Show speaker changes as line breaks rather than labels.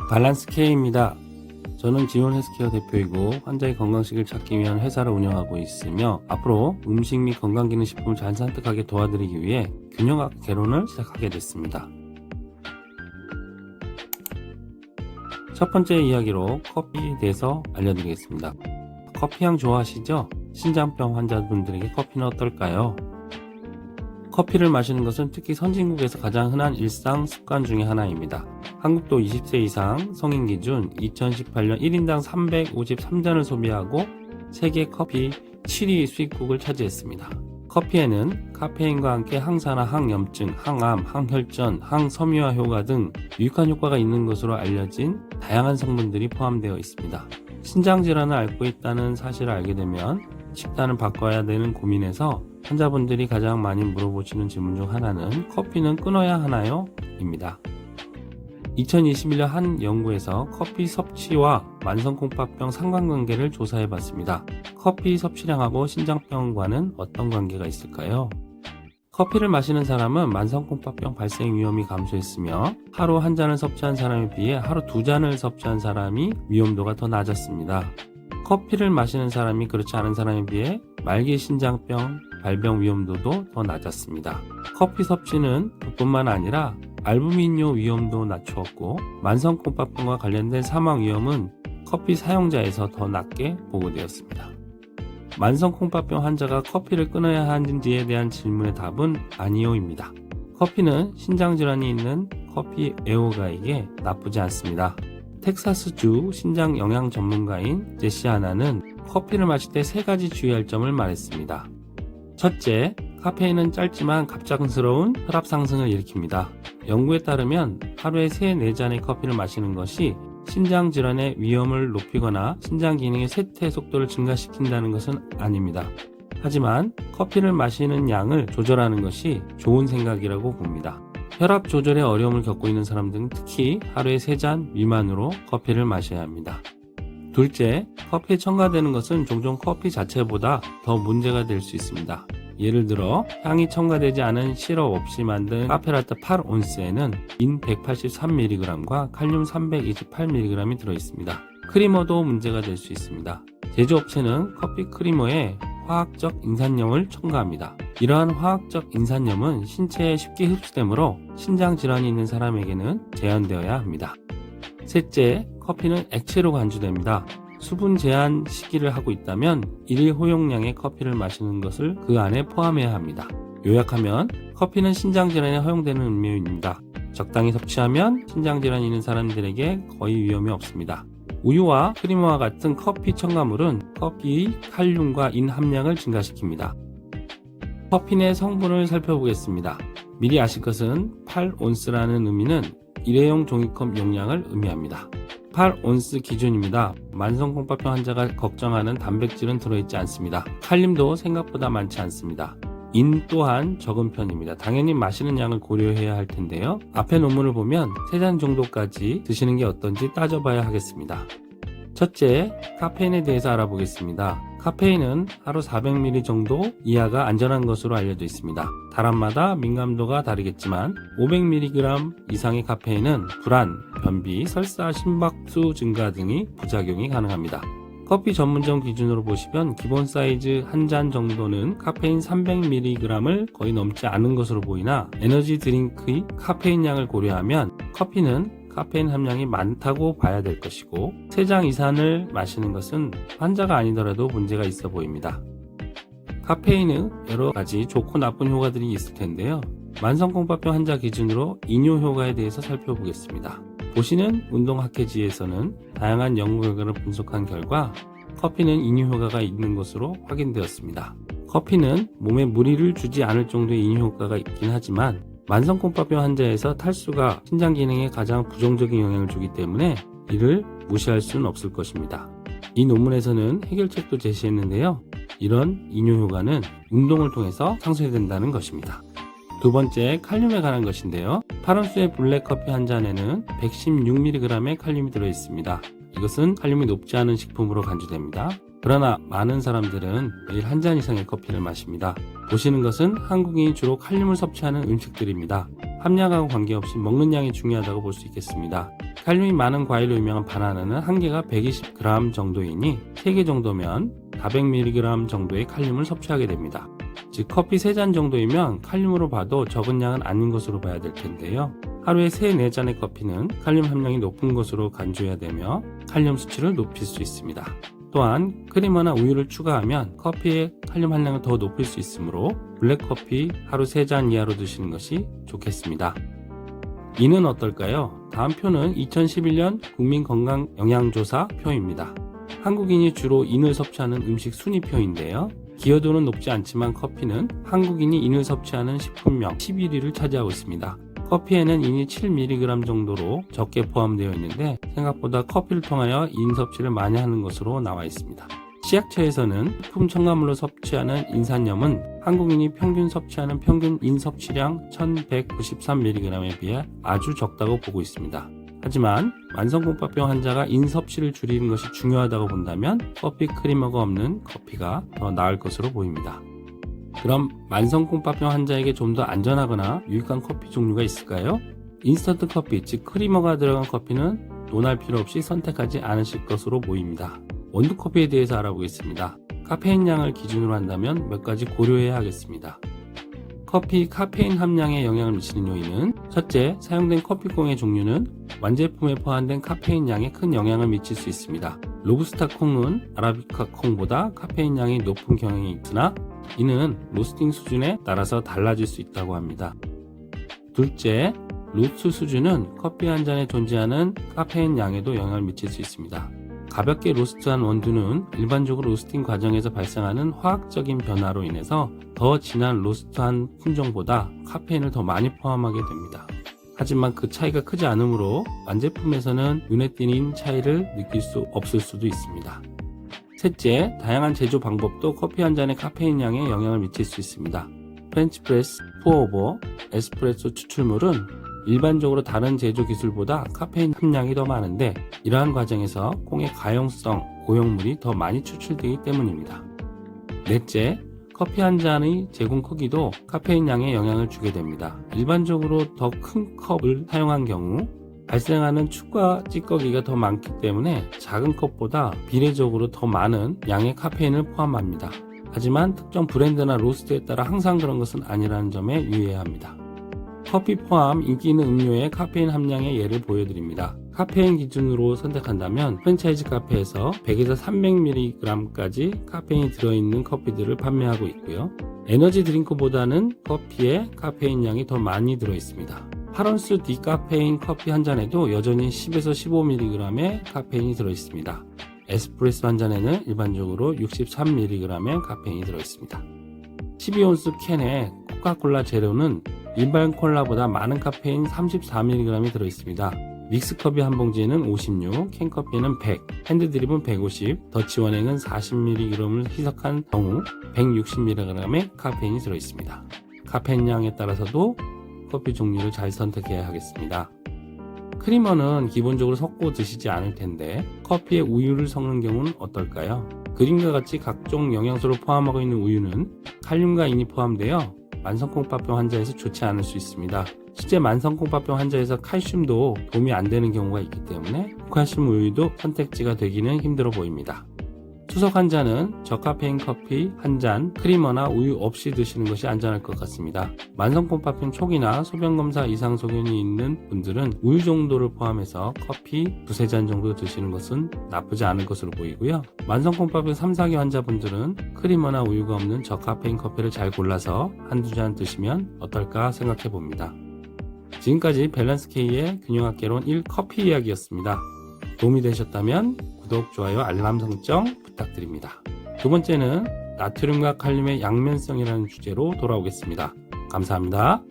밸런스 K입니다. 저는 지온 헬스케어 대표이고 환자의 건강식을 찾기 위한 회사를 운영하고 있으며 앞으로 음식 및 건강기능식품을 잘 선택하게 도와드리기 위해 균형학 개론을 시작하게 됐습니다. 첫 번째 이야기로 커피에 대해서 알려드리겠습니다. 커피향 좋아하시죠? 신장병 환자분들에게 커피는 어떨까요? 커피를 마시는 것은 특히 선진국에서 가장 흔한 일상 습관 중의 하나입니다. 한국도 20세 이상 성인 기준 2018년 1인당 353잔을 소비하고 세계 커피 7위 수입국을 차지했습니다. 커피에는 카페인과 함께 항산화, 항염증, 항암, 항혈전, 항섬유화 효과 등 유익한 효과가 있는 것으로 알려진 다양한 성분들이 포함되어 있습니다. 신장질환을 앓고 있다는 사실을 알게 되면 식단을 바꿔야 되는 고민에서 환자분들이 가장 많이 물어보시는 질문 중 하나는 커피는 끊어야 하나요? 입니다. 2021년 한 연구에서 커피 섭취와 만성콩팥병 상관관계를 조사해봤습니다. 커피 섭취량하고 신장병과는 어떤 관계가 있을까요? 커피를 마시는 사람은 만성콩팥병 발생 위험이 감소했으며 하루 한 잔을 섭취한 사람에 비해 하루 두 잔을 섭취한 사람이 위험도가 더 낮았습니다. 커피를 마시는 사람이 그렇지 않은 사람에 비해 말기 신장병, 발병 위험도도 더 낮았습니다. 커피 섭취는 그뿐만 아니라 알부민뇨 위험도 낮추었고 만성콩팥병과 관련된 사망 위험은 커피 사용자에서 더 낮게 보고되었습니다. 만성콩팥병 환자가 커피를 끊어야 하는지에 대한 질문의 답은 아니요입니다. 커피는 신장질환이 있는 커피 애호가에게 나쁘지 않습니다. 텍사스주 신장 영양 전문가인 제시 하나는 커피를 마실 때 세 가지 주의할 점을 말했습니다. 첫째, 카페인은 짧지만 갑작스러운 혈압 상승을 일으킵니다. 연구에 따르면 하루에 3-4잔의 커피를 마시는 것이 신장질환의 위험을 높이거나 신장 기능의 쇠퇴 속도를 증가시킨다는 것은 아닙니다. 하지만 커피를 마시는 양을 조절하는 것이 좋은 생각이라고 봅니다. 혈압 조절에 어려움을 겪고 있는 사람들은 특히 하루에 3잔 미만으로 커피를 마셔야 합니다. 둘째, 커피에 첨가되는 것은 종종 커피 자체보다 더 문제가 될 수 있습니다. 예를 들어 향이 첨가되지 않은 시럽 없이 만든 카페라떼 8온스에는 인 183mg과 칼륨 328mg이 들어있습니다. 크리머도 문제가 될 수 있습니다. 제조업체는 커피 크리머에 화학적 인산염을 첨가합니다. 이러한 화학적 인산염은 신체에 쉽게 흡수되므로 신장질환이 있는 사람에게는 제한되어야 합니다. 셋째, 커피는 액체로 간주됩니다. 수분 제한 시기를 하고 있다면 1일 호용량의 커피를 마시는 것을 그 안에 포함해야 합니다. 요약하면 커피는 신장질환에 허용되는 음료입니다. 적당히 섭취하면 신장질환이 있는 사람들에게 거의 위험이 없습니다. 우유와 크리머와 같은 커피 첨가물은 커피의 칼륨과 인 함량을 증가시킵니다. 커피 내 성분을 살펴보겠습니다. 미리 아실 것은 8온스라는 의미는 일회용 종이컵 용량을 의미합니다. 8온스 기준입니다. 만성콩팥병 환자가 걱정하는 단백질은 들어있지 않습니다. 칼륨도 생각보다 많지 않습니다. 인 또한 적은 편입니다. 당연히 마시는 양을 고려해야 할 텐데요. 앞에 논문을 보면 3잔 정도까지 드시는 게 어떤지 따져봐야 하겠습니다. 첫째, 카페인에 대해서 알아보겠습니다. 카페인은 하루 400ml 정도 이하가 안전한 것으로 알려져 있습니다. 사람마다 민감도가 다르겠지만 500mg 이상의 카페인은 불안, 변비, 설사, 심박수 증가 등의 부작용이 가능합니다. 커피 전문점 기준으로 보시면 기본 사이즈 한 잔 정도는 카페인 300mg을 거의 넘지 않은 것으로 보이나 에너지 드링크의 카페인 양을 고려하면 커피는 카페인 함량이 많다고 봐야 될 것이고 3잔 이상을 마시는 것은 환자가 아니더라도 문제가 있어 보입니다. 카페인은 여러 가지 좋고 나쁜 효과들이 있을 텐데요. 만성콩팥병 환자 기준으로 이뇨 효과에 대해서 살펴보겠습니다. 보시는 운동학회지에서는 다양한 연구 결과를 분석한 결과 커피는 이뇨 효과가 있는 것으로 확인되었습니다. 커피는 몸에 무리를 주지 않을 정도의 이뇨 효과가 있긴 하지만 만성콩팥병 환자에서 탈수가 신장 기능에 가장 부정적인 영향을 주기 때문에 이를 무시할 수는 없을 것입니다. 이 논문에서는 해결책도 제시했는데요. 이런 이뇨 효과는 운동을 통해서 상쇄된다는 것입니다. 두 번째, 칼륨에 관한 것인데요. 8온스의 블랙커피 한 잔에는 116mg의 칼륨이 들어있습니다. 이것은 칼륨이 높지 않은 식품으로 간주됩니다. 그러나 많은 사람들은 매일 한 잔 이상의 커피를 마십니다. 보시는 것은 한국인이 주로 칼륨을 섭취하는 음식들입니다. 함량하고 관계없이 먹는 양이 중요하다고 볼 수 있겠습니다. 칼륨이 많은 과일로 유명한 바나나는 한 개가 120g 정도이니 3개 정도면 400mg 정도의 칼륨을 섭취하게 됩니다. 즉 커피 3잔 정도이면 칼륨으로 봐도 적은 양은 아닌 것으로 봐야 될 텐데요. 하루에 3-4잔의 커피는 칼륨 함량이 높은 것으로 간주해야 되며 칼륨 수치를 높일 수 있습니다. 또한 크리머나 우유를 추가하면 커피의 칼륨 함량을 더 높일 수 있으므로 블랙커피 하루 3잔 이하로 드시는 것이 좋겠습니다. 이는 어떨까요? 다음 표는 2011년 국민건강영양조사 표입니다. 한국인이 주로 인을 섭취하는 음식 순위표인데요. 기여도는 높지 않지만 커피는 한국인이 인을 섭취하는 식품명 11위를 차지하고 있습니다. 커피에는 인이 7mg 정도로 적게 포함되어 있는데 생각보다 커피를 통하여 인 섭취를 많이 하는 것으로 나와 있습니다. 식약처에서는 식품 첨가물로 섭취하는 인산염은 한국인이 평균 섭취하는 평균 인 섭취량 1193mg에 비해 아주 적다고 보고 있습니다. 하지만 만성공파병 환자가 인 섭취를 줄이는 것이 중요하다고 본다면 커피 크리머가 없는 커피가 더 나을 것으로 보입니다. 그럼 만성공파병 환자에게 좀 더 안전하거나 유익한 커피 종류가 있을까요? 인스턴트 커피, 즉 크리머가 들어간 커피는 논할 필요 없이 선택하지 않으실 것으로 보입니다. 원두커피에 대해서 알아보겠습니다. 카페인 양을 기준으로 한다면 몇 가지 고려해야 하겠습니다. 커피 카페인 함량에 영향을 미치는 요인은 첫째, 사용된 커피콩의 종류는 완제품에 포함된 카페인 양에 큰 영향을 미칠 수 있습니다. 로부스타 콩은 아라비카 콩보다 카페인 양이 높은 경향이 있으나 이는 로스팅 수준에 따라서 달라질 수 있다고 합니다. 둘째, 로스트 수준은 커피 한 잔에 존재하는 카페인 양에도 영향을 미칠 수 있습니다. 가볍게 로스트한 원두는 일반적으로 로스팅 과정에서 발생하는 화학적인 변화로 인해서 더 진한 로스트한 품종보다 카페인을 더 많이 포함하게 됩니다. 하지만 그 차이가 크지 않으므로 완제품에서는 눈에 띄는 차이를 느낄 수 없을 수도 있습니다. 셋째, 다양한 제조 방법도 커피 한 잔의 카페인 양에 영향을 미칠 수 있습니다. 프렌치프레스, 푸어오버, 에스프레소 추출물은 일반적으로 다른 제조 기술보다 카페인 함량이 더 많은데 이러한 과정에서 콩의 가용성, 고용물이 더 많이 추출되기 때문입니다. 넷째, 커피 한 잔의 제공 크기도 카페인 양에 영향을 주게 됩니다. 일반적으로 더 큰 컵을 사용한 경우 발생하는 축과 찌꺼기가 더 많기 때문에 작은 컵보다 비례적으로 더 많은 양의 카페인을 포함합니다. 하지만 특정 브랜드나 로스트에 따라 항상 그런 것은 아니라는 점에 유의해야 합니다. 커피 포함 인기 있는 음료의 카페인 함량의 예를 보여드립니다. 카페인 기준으로 선택한다면 프랜차이즈 카페에서 100에서 300mg까지 카페인이 들어있는 커피들을 판매하고 있고요. 에너지 드링크보다는 커피에 카페인 양이 더 많이 들어있습니다. 8온스 디카페인 커피 한 잔에도 여전히 10에서 15mg의 카페인이 들어있습니다. 에스프레소 한 잔에는 일반적으로 63mg의 카페인이 들어있습니다. 12온스 캔의 코카콜라 제로는 일반 콜라보다 많은 카페인 34mg이 들어있습니다. 믹스커피 한 봉지에는 56, 캔커피에는 100, 핸드드립은 150, 더치원액은 40mg을 희석한 경우 160mg의 카페인이 들어있습니다. 카페인 양에 따라서도 커피 종류를 잘 선택해야 하겠습니다. 크리머는 기본적으로 섞고 드시지 않을 텐데 커피에 우유를 섞는 경우는 어떨까요? 그림과 같이 각종 영양소를 포함하고 있는 우유는 칼륨과 인이 포함되어 만성공파병 환자에서 좋지 않을 수 있습니다. 실제 만성공파병 환자에서 칼슘도 도움이 안 되는 경우가 있기 때문에 칼슘 우유도 선택지가 되기는 힘들어 보입니다. 추석 환자는 저카페인 커피 한 잔, 크리머나 우유 없이 드시는 것이 안전할 것 같습니다. 만성공파병 초기나 소변검사 이상 소견이 있는 분들은 우유 정도를 포함해서 커피 2-3잔 정도 드시는 것은 나쁘지 않을 것으로 보이고요. 만성공파병 3-4기 환자분들은 크리머나 우유가 없는 저카페인 커피를 잘 골라서 1-2잔 드시면 어떨까 생각해 봅니다. 지금까지 밸런스K의 균형학개론 1 커피 이야기였습니다. 도움이 되셨다면 구독, 좋아요, 알람 설정 부탁드립니다. 두 번째는 나트륨과 칼륨의 양면성이라는 주제로 돌아오겠습니다. 감사합니다.